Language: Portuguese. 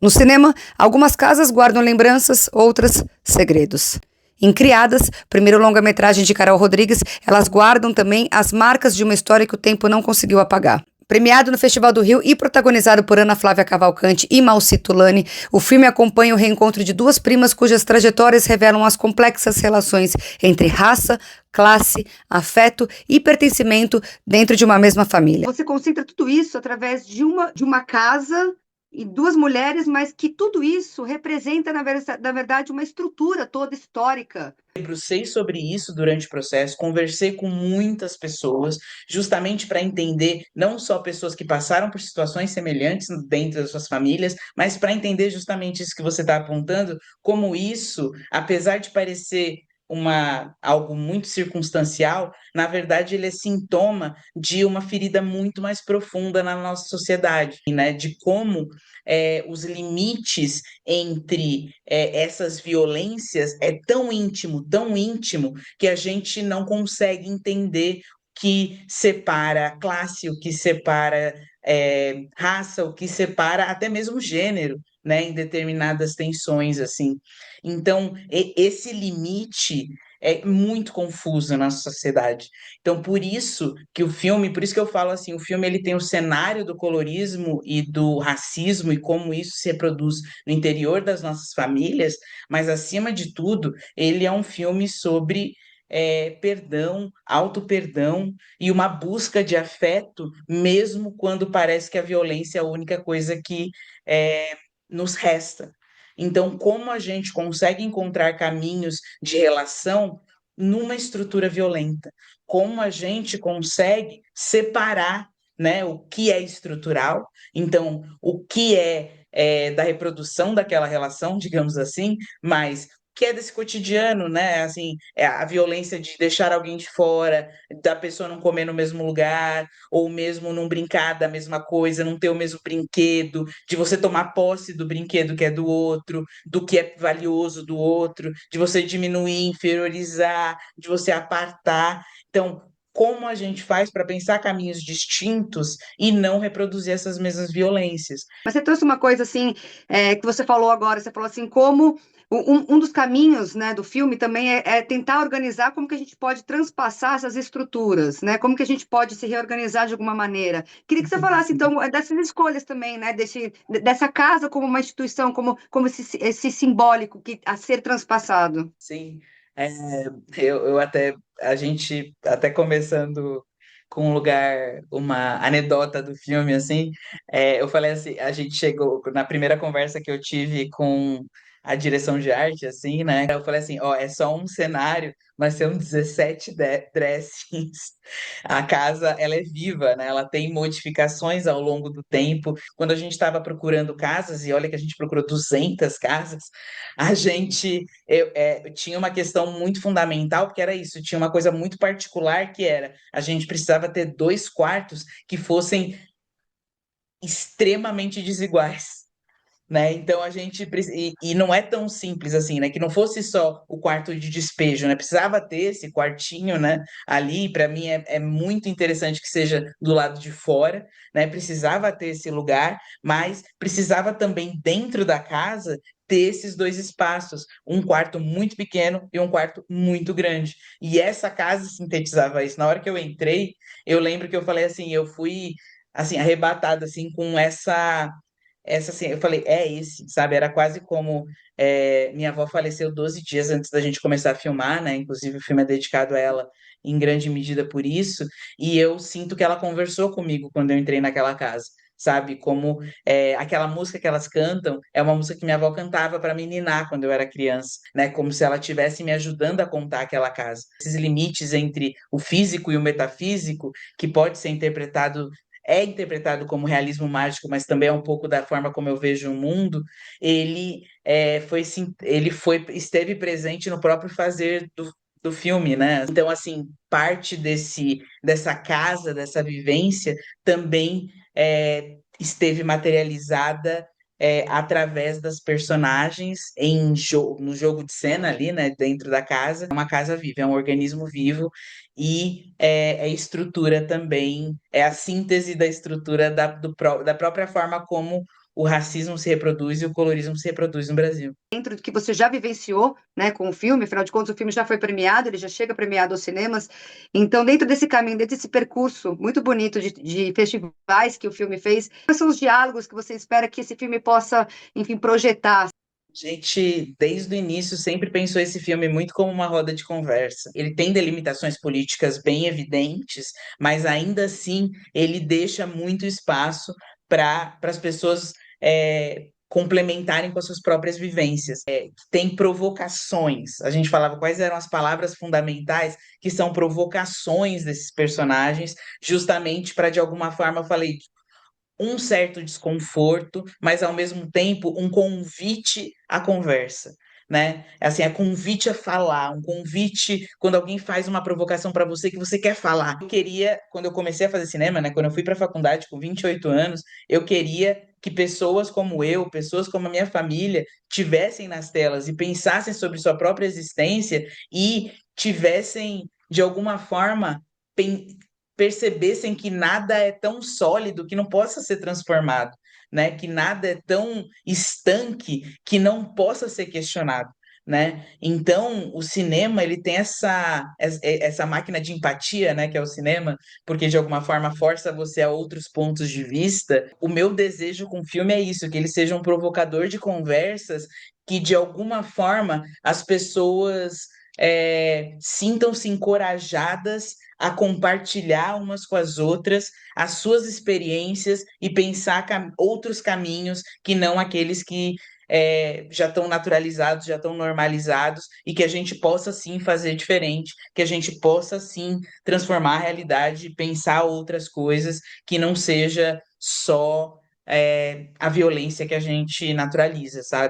No cinema, algumas casas guardam lembranças, outras segredos. Em Criadas, primeiro longa-metragem de Carol Rodrigues, elas guardam também as marcas de uma história que o tempo não conseguiu apagar. Premiado no Festival do Rio e protagonizado por Ana Flávia Cavalcante e Malci Tulani, o filme acompanha o reencontro de duas primas cujas trajetórias revelam as complexas relações entre raça, classe, afeto e pertencimento dentro de uma mesma família. Você concentra tudo isso através de uma casa e duas mulheres, mas que tudo isso representa, na verdade, uma estrutura toda histórica. Debrucei sobre isso durante o processo, conversei com muitas pessoas, justamente para entender não só pessoas que passaram por situações semelhantes dentro das suas famílias, mas para entender justamente isso que você está apontando, como isso, apesar de parecer algo muito circunstancial, na verdade ele é sintoma de uma ferida muito mais profunda na nossa sociedade, né? De como os limites entre essas violências é tão íntimo, que a gente não consegue entender o que separa classe, o que separa raça, o que separa até mesmo gênero, né, em determinadas tensões, assim. Então, esse limite é muito confuso na sociedade. Então, por isso que eu falo assim, o filme ele tem o cenário do colorismo e do racismo e como isso se reproduz no interior das nossas famílias, mas acima de tudo, ele é um filme sobre perdão, auto-perdão e uma busca de afeto, mesmo quando parece que a violência é a única coisa que nos resta. Então, como a gente consegue encontrar caminhos de relação numa estrutura violenta? Como a gente consegue separar, né, o que é estrutural, então, o que da reprodução daquela relação, digamos assim, mas que é desse cotidiano, né? Assim, é a violência de deixar alguém de fora, da pessoa não comer no mesmo lugar, ou mesmo não brincar da mesma coisa, não ter o mesmo brinquedo, de você tomar posse do brinquedo que é do outro, do que é valioso do outro, de você diminuir, inferiorizar, de você apartar. Então, como a gente faz para pensar caminhos distintos e não reproduzir essas mesmas violências? Mas você trouxe uma coisa assim, que você falou agora, você falou assim, como um dos caminhos, né, do filme também é tentar organizar como que a gente pode transpassar essas estruturas, né? Como que a gente pode se reorganizar de alguma maneira. Queria que você falasse, então, dessas escolhas também, né? Dessa casa como uma instituição, como esse simbólico a ser transpassado. Sim, é, a gente até começando com um lugar, uma anedota do filme, assim, eu falei assim, a gente chegou, na primeira conversa que eu tive com a direção de arte, assim, né, eu falei assim, ó, é só um cenário, mas são 17 dressings. A casa, ela é viva, né, ela tem modificações ao longo do tempo. Quando a gente estava procurando casas, e olha que a gente procurou 200 casas, a gente tinha uma questão muito fundamental, porque era isso, tinha uma coisa muito particular que era, a gente precisava ter dois quartos que fossem extremamente desiguais. Né? Então e não é tão simples assim, né? Que não fosse só o quarto de despejo, né? Precisava ter esse quartinho, né? Ali, para mim é muito interessante que seja do lado de fora, né? Precisava ter esse lugar, mas precisava também dentro da casa ter esses dois espaços, um quarto muito pequeno e um quarto muito grande. E essa casa sintetizava isso. Na hora que eu entrei, eu lembro que eu falei assim, eu fui assim arrebatado assim com essa assim, eu falei, é esse, sabe? Era quase como minha avó faleceu 12 dias antes da gente começar a filmar, né? Inclusive o filme é dedicado a ela em grande medida por isso, e eu sinto que ela conversou comigo quando eu entrei naquela casa. Sabe, como aquela música que elas cantam é uma música que minha avó cantava para me ninar quando eu era criança, né? Como se ela estivesse me ajudando a contar aquela casa. Esses limites entre o físico e o metafísico, que pode ser interpretado é interpretado como realismo mágico, mas também é um pouco da forma como eu vejo o mundo, esteve presente no próprio fazer do filme, né? Então, assim, parte dessa casa, dessa vivência, também esteve materializada através das personagens no jogo de cena ali, né, dentro da casa. É uma casa viva, é um organismo vivo e é estrutura também, é a síntese da estrutura da própria forma como o racismo se reproduz e o colorismo se reproduz no Brasil. Dentro do que você já vivenciou, né, com o filme, afinal de contas, o filme já foi premiado, ele já chega premiado aos cinemas. Então, dentro desse caminho, dentro desse percurso muito bonito de festivais que o filme fez, quais são os diálogos que você espera que esse filme possa, enfim, projetar? A gente, desde o início, sempre pensou esse filme muito como uma roda de conversa. Ele tem delimitações políticas bem evidentes, mas ainda assim ele deixa muito espaço para as pessoas complementarem com as suas próprias vivências. Tem provocações. A gente falava quais eram as palavras fundamentais, que são provocações desses personagens, justamente para, de alguma forma, eu falei, um certo desconforto, mas ao mesmo tempo um convite à conversa, né? Assim, é convite a falar, um convite quando alguém faz uma provocação para você que você quer falar. Eu queria, quando eu comecei a fazer cinema, né, quando eu fui para a faculdade com 28 anos, eu queria que pessoas como eu, pessoas como a minha família, tivessem nas telas e pensassem sobre sua própria existência e tivessem de alguma forma percebessem que nada é tão sólido que não possa ser transformado, né? Que nada é tão estanque que não possa ser questionado, né? Então, o cinema, ele tem essa máquina de empatia, né, que é o cinema, porque de alguma forma força você a outros pontos de vista. O meu desejo com o filme é isso, que ele seja um provocador de conversas que de alguma forma as pessoas sintam-se encorajadas a compartilhar umas com as outras as suas experiências e pensar outros caminhos que não aqueles que já estão naturalizados, já estão normalizados, e que a gente possa sim fazer diferente, que a gente possa sim transformar a realidade e pensar outras coisas que não seja só a violência que a gente naturaliza, sabe?